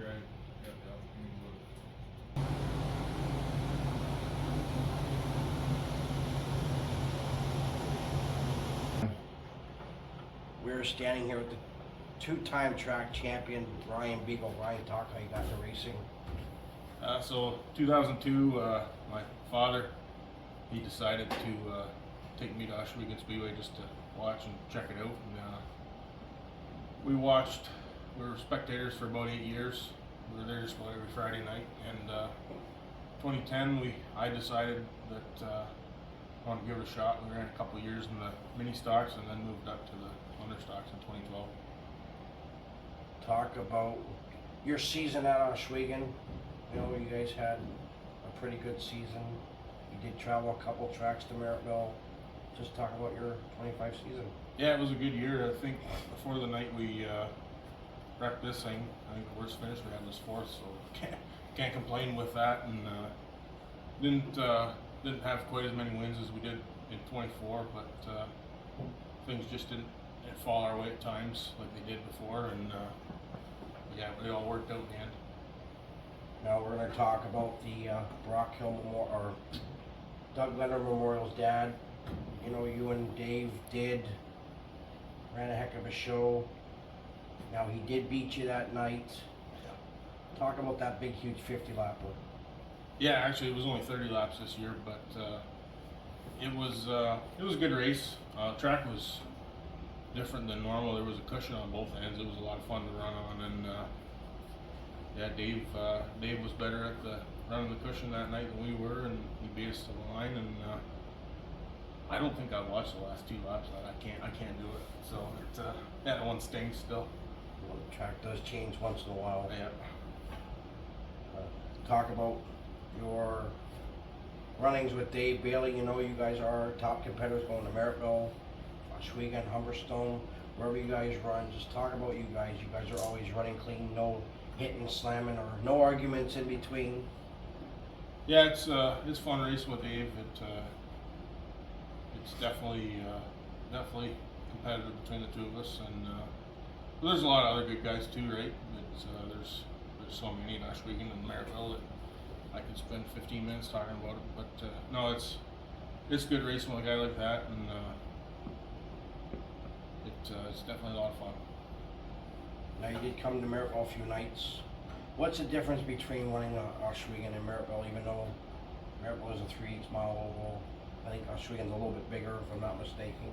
year I got the opportunity to go We're standing here with the two-time track champion, Brian Beagle. Brian, talk how you got into racing. So 2002, my father, he decided to take me to Ohsweken Speedway just to watch and check it out. And we watched. We were spectators for about 8 years. We were there just about every Friday night. And 2010, I decided that I wanted to give it a shot. We ran a couple of years in the mini stocks and then moved up to the under stocks in 2012. Talk about your season at Ohsweken. You know, you guys had a pretty good season. You did travel a couple tracks to Merrittville. Just talk about your 25 season. Yeah, it was a good year. I think before the night we wrecked this thing. I think the worst finish we had was fourth, so can't complain with that. And didn't have quite as many wins as we did in 24, but things just didn't fall our way at times like they did before. And yeah, they all worked out in the end. Now we're going to talk about the Brock Hill Memorial, or Doug Leonard Memorial's dad. You know, you and Dave ran a heck of a show. Now he did beat you that night. Talk about that big, huge 50-lapper. Yeah, actually it was only 30 laps this year, but it was a good race. Track was different than normal. There was a cushion on both ends. It was a lot of fun to run on, and yeah, Dave was better at the running the cushion that night than we were, and he beat us to the line. And I don't think I watched the last 2 laps. I can't do it. So that one stings still. Well, the track does change once in a while. Yeah. Talk about your runnings with Dave Bailey. You know, you guys are top competitors going to Merrittville, Ohsweken, Humberstone, wherever you guys run. Just talk about you guys. You guys are always running clean, no hitting, slamming, or no arguments in between. Yeah, it's fun racing with Dave. It's definitely competitive between the two of us, and there's a lot of other good guys too, right? There's so many in Ohsweken and Merrittville that I could spend 15 minutes talking about it. But no, it's good racing with a guy like that, and it's definitely a lot of fun. Now you did come to Merrittville a few nights. What's the difference between running Ohsweken and Merrittville, even though Merrittville is a 3-mile oval? I think Ohsweken's a little bit bigger, if I'm not mistaken.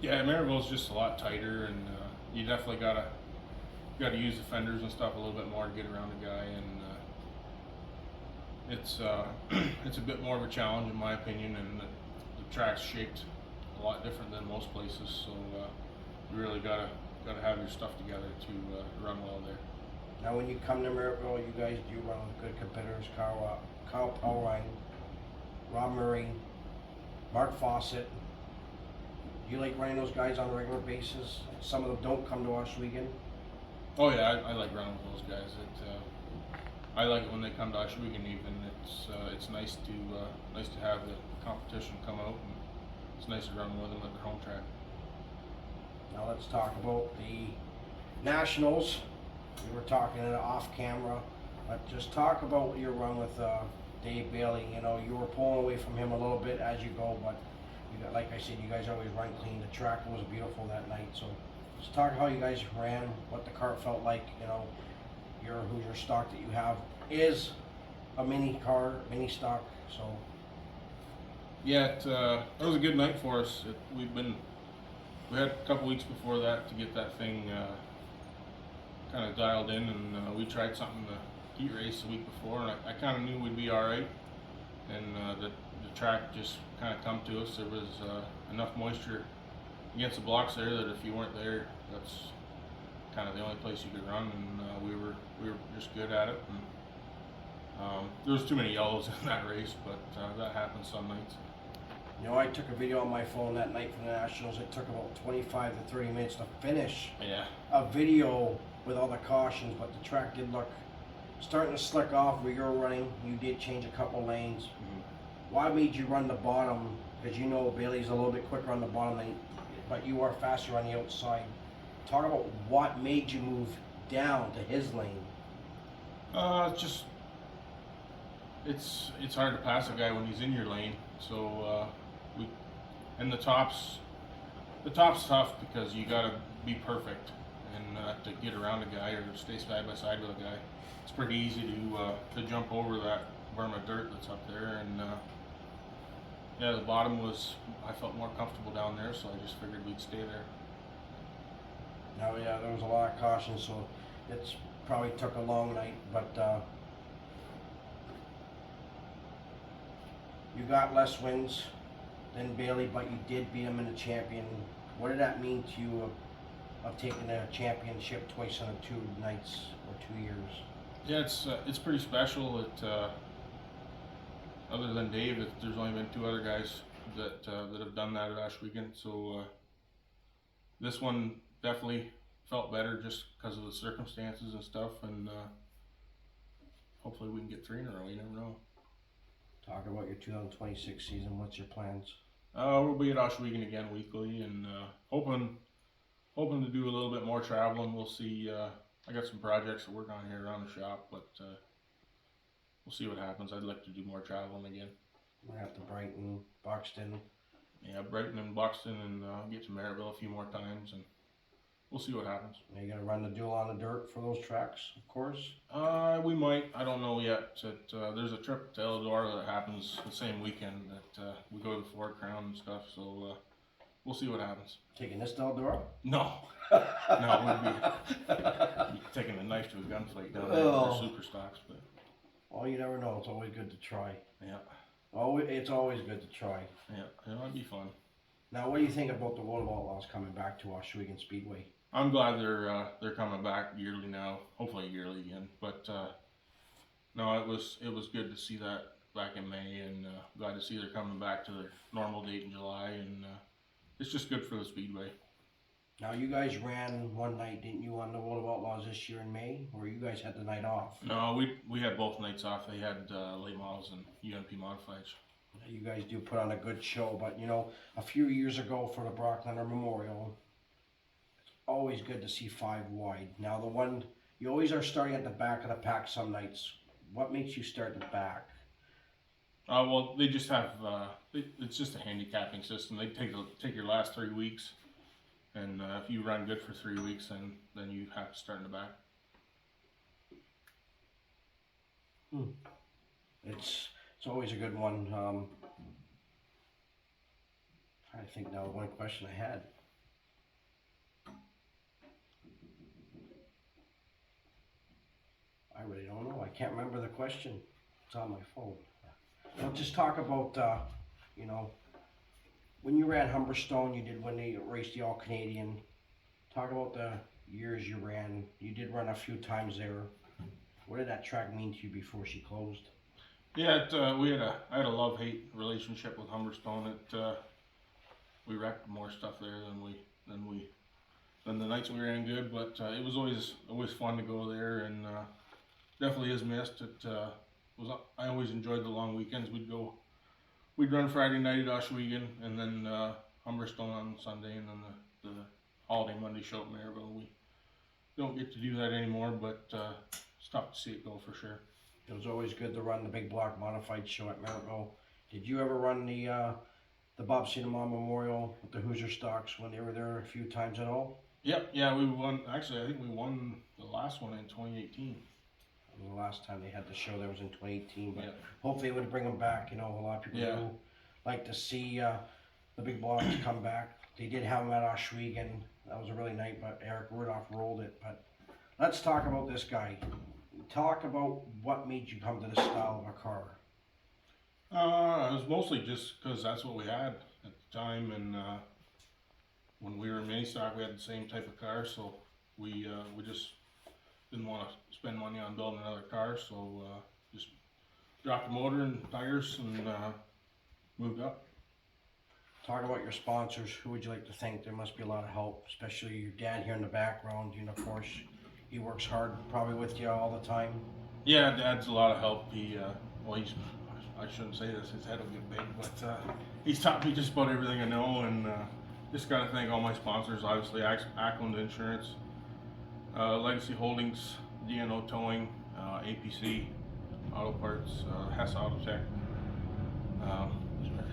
Yeah, Merrittville's just a lot tighter, and you definitely gotta use the fenders and stuff a little bit more to get around a guy, and it's a bit more of a challenge in my opinion, and the track's shaped a lot different than most places, so you really gotta have your stuff together to run well there. Now when you come to Merrittville, you guys do run with good competitors, Kyle Powine, Rob Murray, Mark Fawcett. Do you like running those guys on a regular basis? Some of them don't come to Ohsweken. Oh yeah, I like running with those guys. I like it when they come to Ohsweken even. It's nice to have the competition come out, and it's nice to run with them at their home track. Now let's talk about the Nationals. We were talking off camera, but just talk about your run with Dave Bailey. You know, you were pulling away from him a little bit as you go, but like I said, you guys always run clean. The track was beautiful that night. So just talk how you guys ran, what the cart felt like. You know, your stock that you have is a mini car, mini stock. So yeah, it was a good night for us. We had a couple weeks before that to get that thing kind of dialed in, and we tried something to heat race the week before, and I kind of knew we'd be all right. And the track just kind of come to us. There was enough moisture against the blocks there that if you weren't there, that's kind of the only place you could run, and we were just good at it. And there was too many yellows in that race, but that happens some nights. You know, I took a video on my phone that night from the Nationals. It took about 25 to 30 minutes to finish a video with all the cautions, but the track did look starting to slick off where you're running. You did change a couple lanes. Mm-hmm. Why made you run the bottom? Because you know Bailey's a little bit quicker on the bottom, but you are faster on the outside. Talk about what made you move down to his lane. Just it's hard to pass a guy when he's in your lane. So we and the top's tough because you gotta be perfect and to get around a guy or stay side by side with a guy. It's pretty easy to jump over that berm of dirt that's up there, and yeah, the bottom was I felt more comfortable down there, so I just figured we'd stay there. Now, yeah, there was a lot of caution, so it's probably took a long night, but you got less wins than Bailey, but you did beat him in the champion. What did that mean to you of taking a championship twice in 2 nights or 2 years? Yeah, it's pretty special. Other than Dave, there's only been 2 other guys that have done that at Ashwegan. So this one definitely felt better just because of the circumstances and stuff, and hopefully we can get 3 in a row. You never know. Talk about your 2026 season. What's your plans? We'll be at Ashwegan again weekly, and hoping to do a little bit more traveling. We'll see. I got some projects to work on here around the shop, but we'll see what happens. I'd like to do more traveling again. We're have to Brighton, Buxton. Yeah, Brighton and Buxton, and get to Maryville a few more times, and we'll see what happens. Are you gonna run the duel on the dirt for those tracks, of course? We might. I don't know yet. There's a trip to Eldora that happens the same weekend that we go to the Fort Crown and stuff. So we'll see what happens. Taking this to Eldora? No, no, we'd be taking a knife to a gunfight down there for super stocks. But well, you never know. It's always good to try. yeah, It's always good to try. yeah, it'd be fun. Now, what do you think about the World of Outlaws coming back to Ashwegan Speedway? I'm glad they're coming back yearly now. Hopefully yearly again. But no, it was good to see that back in May, and glad to see they're coming back to their normal date in July, and it's just good for the speedway. Now, you guys ran one night, didn't you, on the World of Outlaws this year in May, or you guys had the night off? No, we had both nights off. They had late models and UNP modifieds. You guys do put on a good show, but you know, a few years ago for the Brocklander Memorial, it's always good to see 5 wide. Now, the one you always are starting at the back of the pack some nights. What makes you start the back? Well, they just have it's just a handicapping system. They take your last 3 weeks, and if you run good for 3 weeks, then you have to start in the back. It's always a good one. I think now one question I had. I really don't know. I can't remember the question. It's on my phone. We'll just talk about, you know, when you ran Humberstone, you did when they raced the All-Canadian. Talk about the years you ran. You did run a few times there. What did that track mean to you before she closed? Yeah, I had a love-hate relationship with Humberstone. We wrecked more stuff there than the nights we ran good, but it was always fun to go there, and definitely is missed. I always enjoyed the long weekends. We'd run Friday night at Ashwegan, and then Humberstone on Sunday, and then the holiday Monday show at Maryville. We don't get to do that anymore, but it's tough to see it go for sure. It was always good to run the big block modified show at Maryville. Did you ever run the Bob Cinema Memorial with the Hoosier stocks when they were there a few times at all? Yep, yeah, we won. Actually, I think we won the last one in 2018. The last time they had the show there was in 2018, but yeah. Hopefully it would bring them back. You know, a lot of people do like to see the big blocks come back. They did have them at Ashwegan. That was a really night, but Eric Rudolph rolled it. But let's talk about this guy. Talk about what made you come to this style of a car. It was mostly just because that's what we had at the time, and when we were in mini stock, we had the same type of car, so we just didn't want to spend money on building another car, so just dropped the motor and tires and moved up. Talk about your sponsors. Who would you like to thank? There must be a lot of help, especially your dad here in the background. You know, of course, he works hard, probably with you all the time. Yeah, Dad's a lot of help. I shouldn't say this, his head will get big, but he's taught me just about everything I know, and just got to thank all my sponsors, obviously Ackland Insurance, Legacy Holdings, DNO Towing, APC Auto Parts, Hess Auto Tech.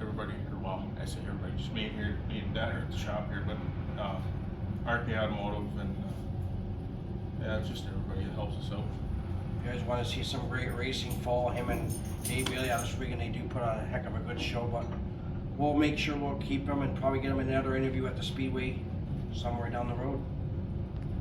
Everybody, or well, I say everybody, just me here, me and Dad are at the shop here, but RK Automotive, and yeah, it's just everybody that helps us out. If you guys want to see some great racing, follow him and Dave Bailey out of Spring, and they do put on a heck of a good show. But we'll make sure we'll keep him and probably get him another interview at the Speedway somewhere down the road.